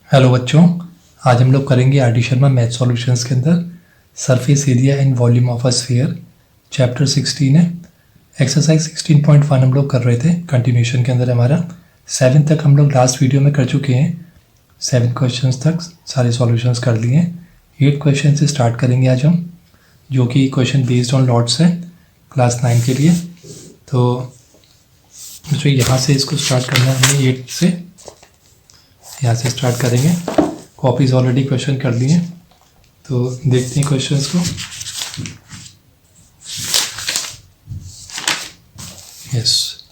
Hello बच्चों, आज हम लोग करेंगे R D Sharma math solutions के अंदर surface area and volume of a sphere. Chapter 16 है। एक्सरसाइज 16.1 हम लोग कर रहे थे, कंटिन्यूशन के अंदर हमारा 7 तक हम लोग लास्ट वीडियो में कर चुके हैं। 7 क्वेश्चंस तक सारे सॉल्यूशंस कर लिए हैं। 8 क्वेश्चन से स्टार्ट करेंगे आज हम, जो कि क्वेश्चन बेस्ड ऑन लॉट्स है क्लास 9 के लिए। तो बच्चों यहाँ से इसको स्टार्ट करना है हमें 8 से, यहाँ से स्टार्ट करेंगे। कॉपीज ऑलरेडी क्वेश्चन कर लिए, तो देखते हैं क्वेश्चंस को। यस,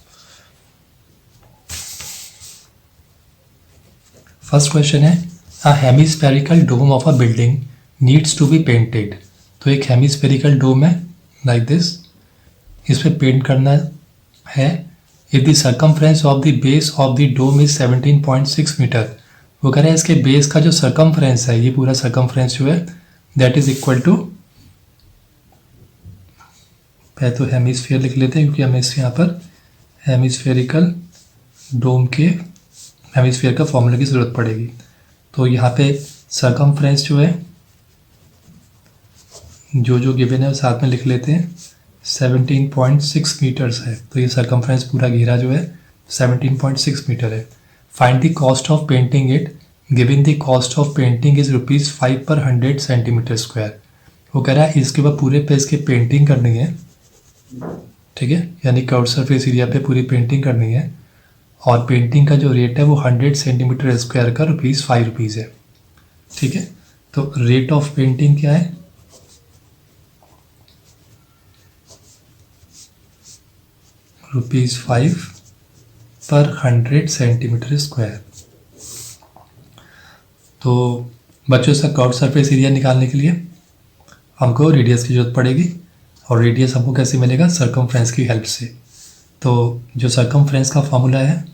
फर्स्ट क्वेश्चन है a hemispherical dome of a building needs to be painted. तो एक हेमिस्फेरिकल डोम है लाइक दिस, इस पर पेंट करना है। If the circumference of the base of the dome is 17.6 metre. वो कह रहा है इसके बेस का जो सर्कमफ्रेंस है, ये पूरा सर्कमफ्रेंस जो है दैट इज इक्वल टू, पहले तो हेमिस्फीयर लिख लेते हैं क्योंकि हमें इस यहाँ पर हेमिस्फेरिकल डोम के हेमिस्फीयर का फॉर्मूला की ज़रूरत पड़ेगी। तो यहाँ पे सर्कमफ्रेंस जो है जो गिवन है वो साथ में लिख लेते हैं। 17.6 मीटर्स है, तो ये सर्कमफ्रेंस पूरा घेरा जो है 17.6 मीटर है। Find the cost of painting it, given the cost of painting is ₹5 पर 100 सेंटीमीटर स्क्वायर। वो कह रहा है इसके बाद पूरे पे इसके पेंटिंग करनी है, ठीक है, यानी कर्व सरफेस एरिया पे पूरी पेंटिंग करनी है, और पेंटिंग का जो रेट है वो 100 सेंटीमीटर स्क्वायर का ₹5 है, ठीक है। तो रेट ऑफ पेंटिंग क्या है, ₹5 पर 100 सेंटीमीटर स्क्वायर। तो बच्चों इसका कर्व सरफेस एरिया निकालने के लिए हमको रेडियस की जरूरत पड़ेगी, और रेडियस हमको कैसे मिलेगा, सर्कमफ्रेंस की हेल्प से। तो जो सर्कमफ्रेंस का फॉर्मूला है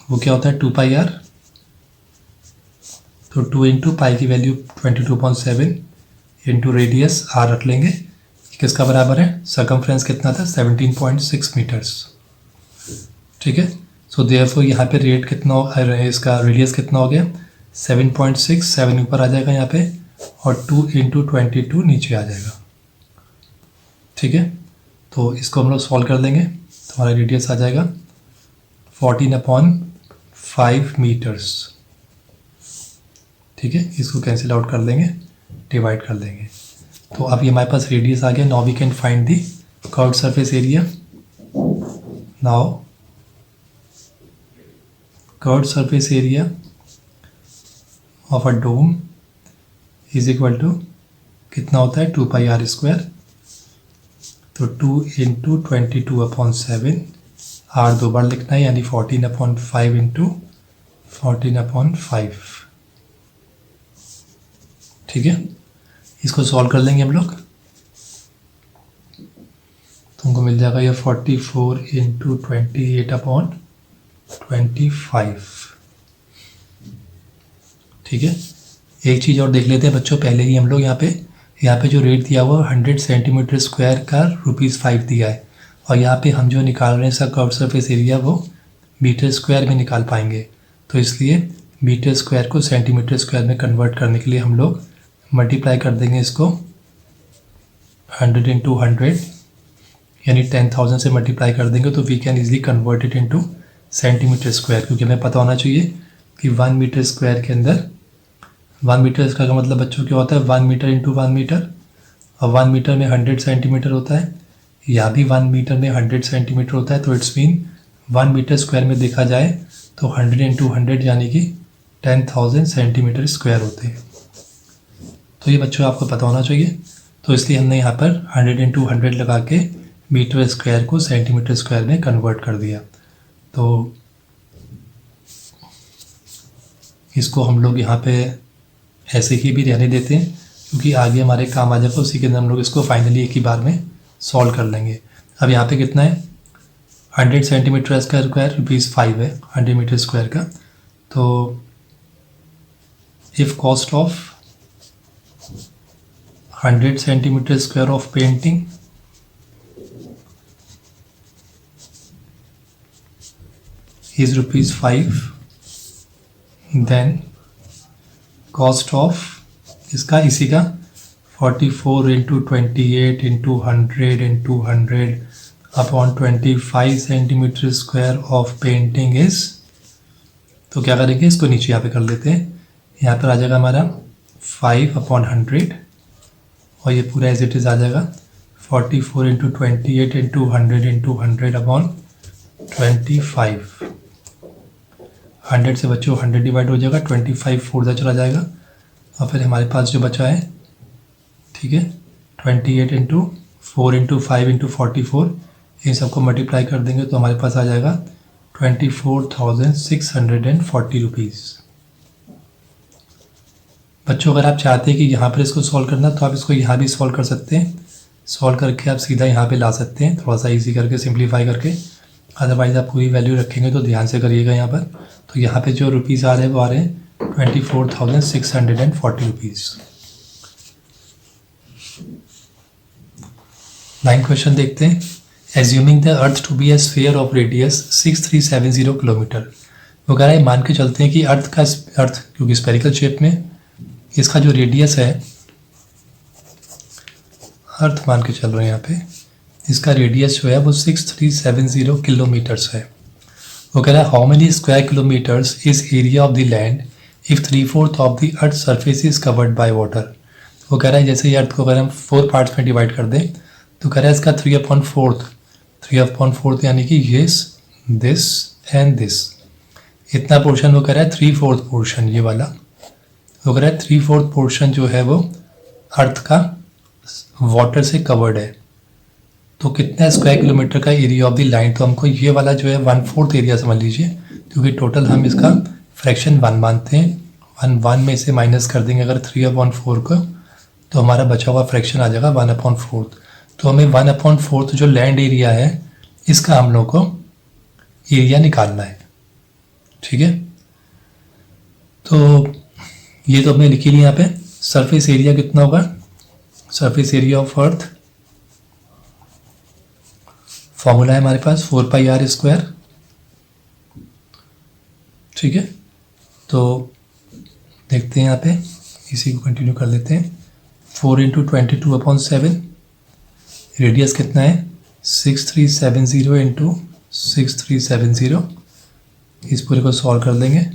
वो क्या होता है, 2πr। तो 2 इंटू पाई की वैल्यू 22.7 इंटू रेडियस r रख लेंगे, किसका बराबर है, सर्कमफ्रेंस कितना था 17.6 मीटर्स, ठीक है। सो देयरफॉर यहाँ पे रेट कितना, इसका रेडियस कितना हो गया 7.6, 7 ऊपर आ जाएगा यहाँ पे, और 2 इंटू 22 नीचे आ जाएगा, ठीक है। तो इसको हम लोग सॉल्व कर देंगे, तो हमारा रेडियस आ जाएगा 14/5 मीटर्स, ठीक है। इसको कैंसिल आउट कर देंगे, डिवाइड कर देंगे। तो अब ये हमारे पास रेडियस आ गया। Now we can find the curved surface area. Now curved surface area of a dome is equal to कितना होता है, 2πr²। तो 2 इंटू 22/7, r 2 बार लिखना है, यानी 14/5 इंटू 14/5, ठीक है। इसको सॉल्व कर लेंगे हम लोग, तुमको मिल जाएगा ये 44 इंटू 28/25, ठीक है। एक चीज़ और देख लेते हैं बच्चों, पहले ही हम लोग यहाँ पे जो रेट दिया हुआ 100 सेंटीमीटर स्क्वायर का ₹5 दिया है, और यहाँ पे हम जो निकाल रहे हैं इसका कर्व सरफेस एरिया वो मीटर स्क्वायर में निकाल पाएंगे। तो इसलिए मीटर स्क्वायर को सेंटीमीटर स्क्वायर में कन्वर्ट करने के लिए हम लोग मल्टीप्लाई कर देंगे इसको 100 इंटू 100, यानी 10,000 से मल्टीप्लाई कर देंगे, तो we can easily convert it into centimetre square, क्योंकि हमें पता होना चाहिए कि 1 मीटर स्क्वायर के अंदर 1 मीटर का मतलब बच्चों क्या होता है, 1 मीटर इंटू 1 मीटर, और 1 मीटर में 100 सेंटीमीटर होता है, या भी 1 मीटर में 100 सेंटीमीटर होता है। तो इट्स मीन 1 मीटर स्क्वायर में देखा जाए तो 100 इंटू 100 यानी कि 10,000 सेंटीमीटर स्क्वायर होते हैं। तो ये बच्चों आपको पता होना चाहिए, तो इसलिए हमने यहाँ पर 100 इंटू 100 लगा के मीटर स्क्वायर को सेंटीमीटर स्क्वायर में कन्वर्ट कर दिया। तो इसको हम लोग यहाँ पे ऐसे ही भी रहने देते हैं, क्योंकि आगे हमारे काम आ जाएगा, उसी के अंदर हम लोग इसको फाइनली एक ही बार में सॉल्व कर लेंगे। अब यहाँ पे कितना है, 100 सेंटीमीटर स्क्वायर ₹5 है 100 मीटर स्क्वायर का। तो if cost of 100 centimetre square of painting is ₹5, then cost of इसका इसी का 44 into 28 into 100 into 100 upon 25 centimetre square of painting is, तो क्या करेंगे इसको नीचे यहाँ पे कर लेते हैं। यहाँ पर आ जाएगा हमारा 5/100 और ये पूरा एज इट इज़ आ जाएगा 44 इंटू 28 इंटू 100 इंटू 100 अपॉन 25। 100 से बच्चों 100 डिवाइड हो जाएगा, 25 4 चला जाएगा और फिर हमारे पास जो बचा है, ठीक है, 28 इंटू 4 इंटू 5 इंटू 44, इन सबको मल्टीप्लाई कर देंगे तो हमारे पास आ जाएगा 24,640 रुपीज़। बच्चों अगर आप चाहते हैं कि यहाँ पर इसको सॉल्व करना तो आप इसको यहाँ भी सॉल्व कर सकते हैं। सॉल्व करके आप सीधा यहाँ पे ला सकते हैं, थोड़ा सा इजी करके सिंप्लीफाई करके। अदरवाइज़ आप पूरी वैल्यू रखेंगे तो ध्यान से करिएगा यहाँ पर। तो यहाँ पे जो रुपीज़ आ रहे हैं वो आ रहे हैं 24,640 रुपीज़। 9 क्वेश्चन देखते हैं। Assuming the earth to be a sphere of radius 6370 kilometre. वो कह रहा है मान के चलते हैं कि अर्थ क्योंकि स्फेरिकल शेप में इसका जो रेडियस है, अर्थ मान के चल रहे हैं यहाँ पे, इसका रेडियस जो है वो 6370 किलोमीटर्स है। वो कह रहा है how many square kilometres is area of the land if 3/4 of the earth surface is covered by water. वो कह रहा है जैसे ये अर्थ को अगर हम 4 पार्ट्स में डिवाइड कर दें तो कह रहा है इसका 3/4 यानी कि दिस एंड दिस, इतना पोर्शन वो कह रहा है 3/4 पोर्शन ये वाला। वो कह रहा है 3/4 पोर्शन जो है वो अर्थ का वाटर से कवर्ड है। तो कितना स्क्वायर किलोमीटर का एरिया ऑफ द लाइन, तो हमको ये वाला जो है 1/4 एरिया समझ लीजिए, क्योंकि टोटल हम इसका फ्रैक्शन 1 मानते हैं। 1 में से माइनस कर देंगे अगर 3/4 को, तो हमारा बचा हुआ फ्रैक्शन आ जाएगा 1/4। तो हमें 1/4 जो लैंड एरिया है इसका हम लोग को एरिया निकालना है, ठीक है। तो ये तो हमने लिखी ली यहाँ पे। सरफेस एरिया कितना होगा, surface area of earth formula है हमारे पास 4πr², ठीक है। तो देखते हैं यहाँ पे, इसी को कंटिन्यू कर लेते हैं। 4 इंटू 22/7, रेडियस कितना है 6370 इंटू 6370, इस पूरे को सॉल्व कर देंगे,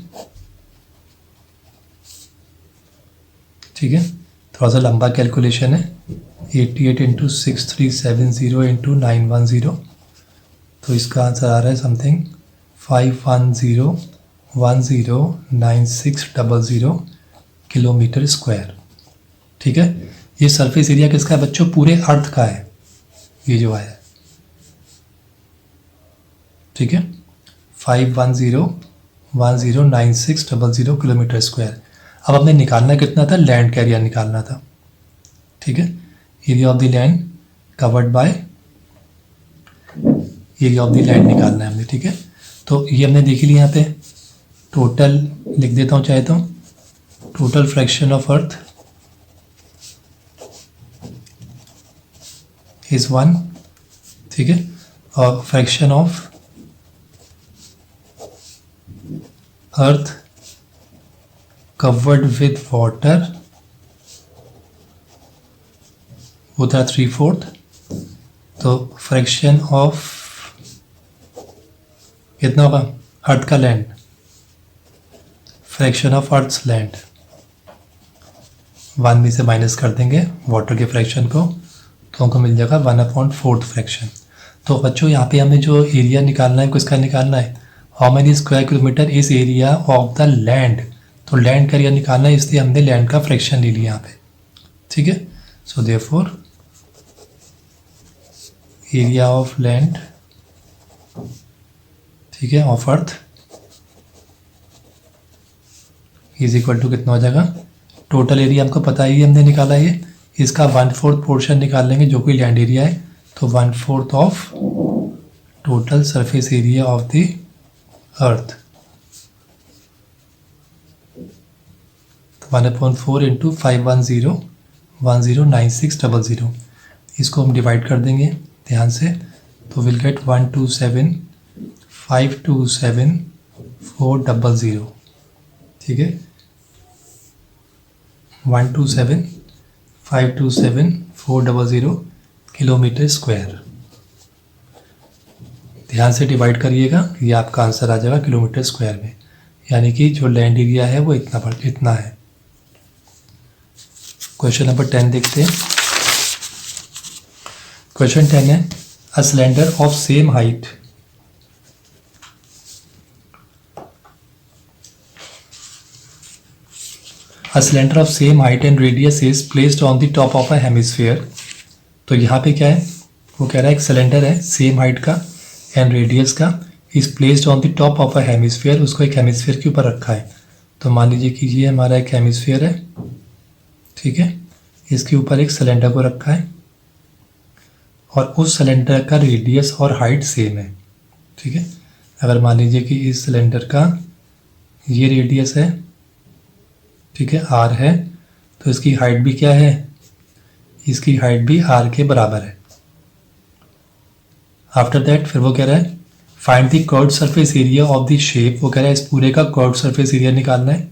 ठीक है। थोड़ा सा लंबा कैलकुलेशन है। 88 इंटू 6370 इंटू 910, तो इसका आंसर आ रहा है समथिंग 5109600 किलोमीटर स्क्वायर, ठीक है। ये सरफेस एरिया किसका है बच्चों, पूरे अर्थ का है ये जो आया, ठीक है। 5109600 किलोमीटर स्क्वायर। अब हमने निकालना कितना था, लैंड का एरिया निकालना था, ठीक है। Area of the land covered by area of the land निकालना है हमने, ठीक है। तो ये हमने देख लिया यहाँ पे। टोटल लिख देता हूँ चाहे तो, total fraction of earth is 1, ठीक है। और fraction of earth covered with water वो था 3/4। तो फ्रैक्शन ऑफ कितना होगा अर्थ का land, fraction of earth's land 1 में से माइनस कर देंगे वाटर के फ्रैक्शन को, तो हमको मिल जाएगा 1/4 फ्रैक्शन। तो बच्चों यहाँ पे हमें जो एरिया निकालना है किसका निकालना है, how many square kilometre is area of the land. तो लैंड का एरिया निकालना है, इसलिए हमने लैंड का फ्रैक्शन ले लिया यहाँ पे, ठीक है। So therefore area of land, ठीक है, of earth is equal to कितना हो जाएगा, टोटल एरिया हमको पता ही हमने निकाला है, इसका 1/4 पोर्शन निकाल लेंगे जो कोई लैंड एरिया है, तो 1/4 of total surface area of the earth 1/4 into 5109600, इसको हम डिवाइड कर देंगे ध्यान से, तो विल गेट 127 127,400, ठीक है, 127,527,400 किलोमीटर स्क्वायर। ध्यान से डिवाइड करिएगा, ये आपका आंसर आ जाएगा किलोमीटर स्क्वायर में, यानी कि जो लैंड एरिया है वो इतना है। क्वेश्चन नंबर 10 देखते हैं। क्वेश्चन 10 है, a cylinder of same height A cylinder of same height and radius is placed on the top of a hemisphere। तो यहाँ पे क्या है, वो कह रहा है एक सिलेंडर है सेम हाइट का एंड रेडियस का, is placed on the top of a hemisphere, उसको एक हेमिस्फीयर के ऊपर रखा है। तो मान लीजिए कि ये हमारा एक हेमिस्फीयर है, ठीक है, इसके ऊपर एक सिलेंडर को रखा है और उस सिलेंडर का रेडियस और हाइट सेम है, ठीक है। अगर मान लीजिए कि इस सिलेंडर का ये रेडियस है, ठीक है, आर है, तो इसकी हाइट भी क्या है, इसकी हाइट भी आर के बराबर है। आफ्टर दैट फिर वो कह रहा है find the curved surface area of the shape. वो कह रहा है इस पूरे का कर्व्ड सरफेस एरिया निकालना है,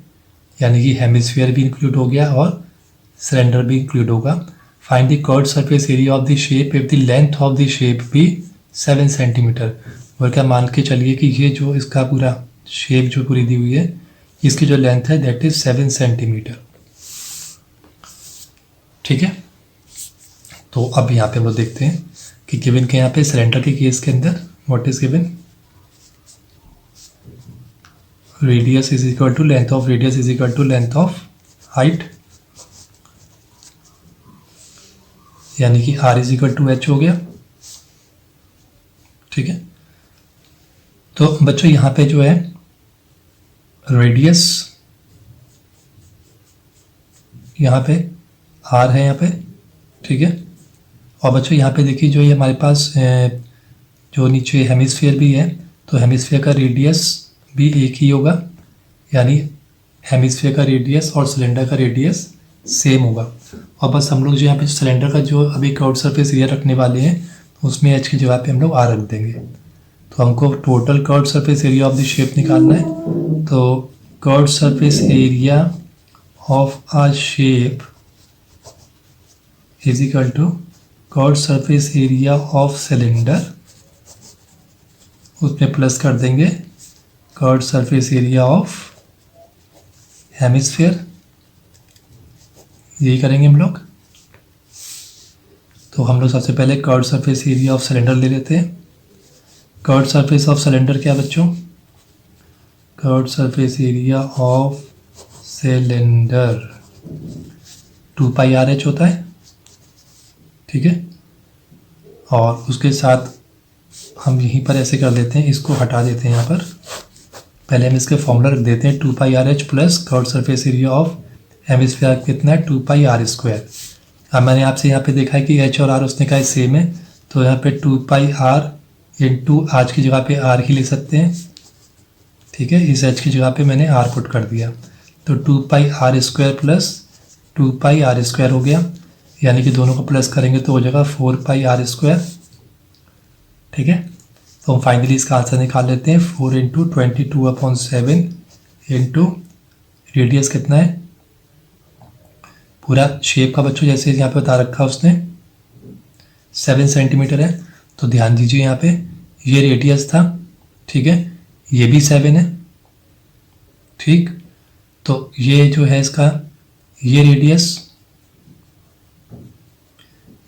यानी कि हेमिस्फीयर भी इंक्लूड हो गया और सिलेंडर भी इंक्लूड होगा। Find the curved surface area of the shape if the length of the shape भी 7 सेंटीमीटर। और क्या मान के चलिए कि ये जो इसका पूरा शेप जो पूरी दी हुई है, इसकी जो लेंथ है दैट इज 7 सेंटीमीटर, ठीक है। तो अब यहाँ पे हम लोग देखते हैं कि गिवन के यहाँ पे सिलेंडर के केस के अंदर what is given, radius is equal to length of radius is equal to length of height, यानी कि r is equal to h हो गया, ठीक है। तो बच्चों यहाँ पे जो है रेडियस यहाँ पे आर है यहाँ पे, ठीक है। और बच्चों यहाँ पे देखिए जो ये हमारे पास जो नीचे हेमिस्फीयर भी है, तो हेमिस्फीयर का रेडियस भी एक ही होगा, यानी हेमिस्फीयर का रेडियस और सिलेंडर का रेडियस सेम होगा। और बस हम लोग जो यहाँ पे सिलेंडर का जो अभी कर्व्ड सरफेस एरिया रखने वाले हैं, उसमें एच की जगह पे हम लोग आर रख देंगे। तो हमको total curved surface area of the shape निकालना है। तो curved surface area of a shape is equal to curved surface area of cylinder, उसमें प्लस कर देंगे curved surface area of hemisphere, यही करेंगे हम लोग। तो हम लोग सबसे पहले curved surface area of cylinder ले लेते हैं। कर्व्ड सरफेस ऑफ सिलेंडर क्या बच्चों, curved surface area of cylinder 2 pi are h होता है, ठीक है। और उसके साथ हम यहीं पर ऐसे कर देते हैं, इसको हटा देते हैं यहाँ पर, पहले हम इसके फॉर्मूला रख देते हैं 2 pi are H plus curved surface area of hemisphere कितना है 2 पाई आर स्क्वायर। अब मैंने आपसे यहाँ पे देखा है कि एच और आर उसने कहा सेम है, तो यहाँ पे 2 पाई आर इंटू आज की जगह पे आर ही ले सकते हैं, ठीक है। इस एच की जगह पे मैंने आर पुट कर दिया, तो 2 pi R square plus 2 pi R square हो गया, यानी कि दोनों को प्लस करेंगे तो हो जाएगा 4 पाई आर स्क्वायर, ठीक है। तो हम फाइनली इसका आंसर निकाल लेते हैं 4 इंटू 22/7 इंटू रेडियस कितना है पूरा शेप का बच्चों, जैसे यहाँ पे बता रखा है उसने 7 सेंटीमीटर है। तो ध्यान दीजिए यहाँ पे ये रेडियस था, ठीक है, ये भी 7 है, ठीक। तो ये जो है इसका ये रेडियस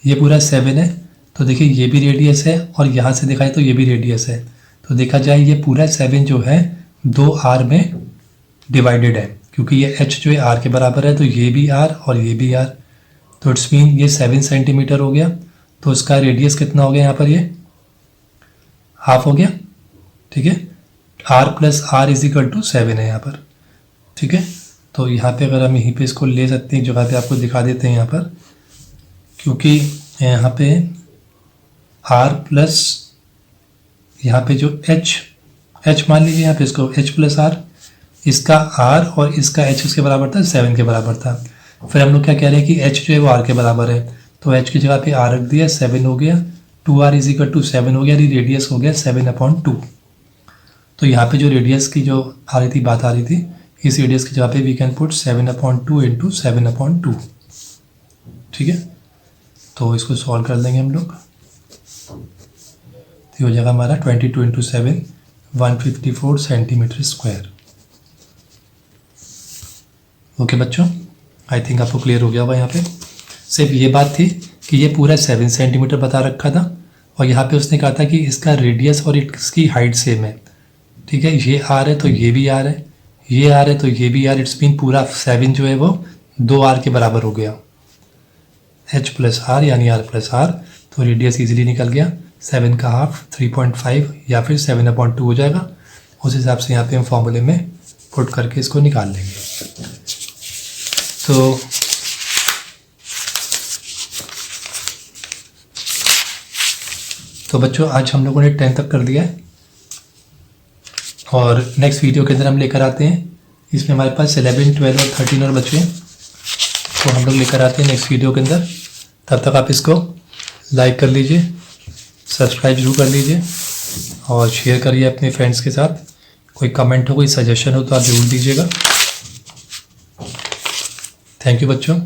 ये पूरा 7 है, तो देखिए ये भी रेडियस है और यहाँ से देखा जाए तो ये भी रेडियस है। तो देखा जाए ये पूरा 7 जो है 2 आर में डिवाइडेड है, क्योंकि ये h जो है r के बराबर है, तो ये भी r और ये भी r, तो इट्स मीन ये 7 सेंटीमीटर हो गया। तो इसका रेडियस कितना हो गया यहाँ पर, ये हाफ हो गया, ठीक है। r plus r is equal to 7 है यहाँ पर, ठीक है। तो यहाँ पे अगर हम यहीं पे इसको ले सकते हैं, जगह पे आपको दिखा देते हैं यहाँ पर, क्योंकि यहाँ पे r प्लस यहाँ पे जो h मान लीजिए यहाँ पे इसको h प्लस आर, इसका r और इसका h इसके बराबर था 7 के बराबर था। फिर हम लोग क्या कह रहे हैं कि h जो है वो r के बराबर है, तो h की जगह पे r रख दिया, 7 हो गया, 2r इज इक्वल टू 7 हो गया, रेडियस हो गया 7/2। तो यहाँ पे जो रेडियस की जो आ रही थी बात आ रही थी, इस रेडियस की जगह पे वी कैन पुट 7/2 इंटू 7/2। ठीक है, तो इसको सॉल्व कर लेंगे हम लोग। तो हो जाएगा हमारा 22 इंटू 7 154 सेंटीमीटर स्क्वायर। ओके बच्चों, आई थिंक आपको क्लियर हो गया होगा। यहाँ पे सिर्फ ये बात थी कि ये पूरा 7 सेंटीमीटर बता रखा था और यहाँ पे उसने कहा था कि इसका रेडियस और इसकी हाइट सेम है। ठीक है, ये आर है तो ये भी आर है, ये आर है तो ये भी आर, इट्स मीन पूरा 7 जो है वो 2 आर के बराबर हो गया। h प्लस आर यानी r प्लस आर, तो रेडियस इजीली निकल गया। 7 का हाफ 3.5 या फिर 7/2 हो जाएगा। उस हिसाब से यहाँ पे हम फॉर्मूले में पुट करके इसको निकाल लेंगे। तो बच्चों आज हम लोगों ने 10 तक कर दिया है और नेक्स्ट वीडियो के अंदर हम लेकर आते हैं, इसमें हमारे पास 11, 12 और 13 और बच्चे हैं, तो हम लोग लेकर आते हैं नेक्स्ट वीडियो के अंदर। तब तक आप इसको लाइक कर लीजिए, सब्सक्राइब जरूर कर लीजिए और शेयर करिए अपने फ्रेंड्स के साथ। कोई कमेंट हो, कोई सजेशन हो तो आप ज़रूर दीजिएगा। थैंक यू बच्चों।